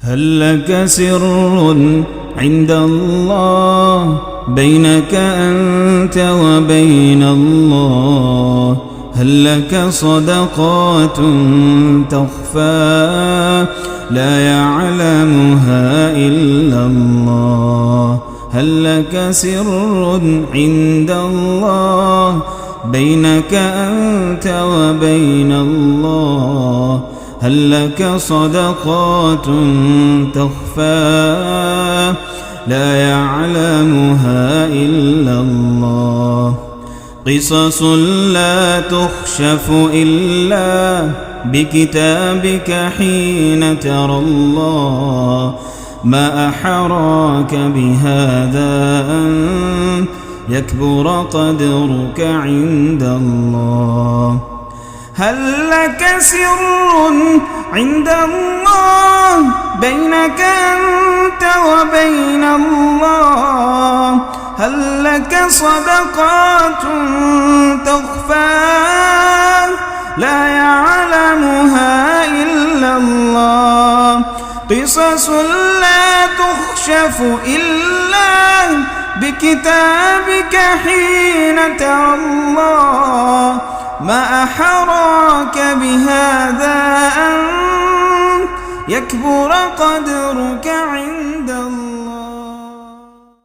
هل لك سر عند الله بينك أنت وبين الله؟ هل لك صدقات تخفى لا يعلمها إلا الله؟ هل لك سر عند الله بينك أنت وبين الله؟ هل لك صدقات تخفى لا يعلمها إلا الله؟ قصص لا تخشف إلا بكتابك حين ترى الله. ما أحراك بهذا أن يكبر قدرك عند الله؟ هل لك سر عند الله بينك أنت وبين الله؟ هل لك صدقات تخفى لا يعلمها إلا الله؟ قصص لا تخشف إلا بكتابك حين ترى الله. ما أحراك بهذا أن يكبر قدرك عند الله؟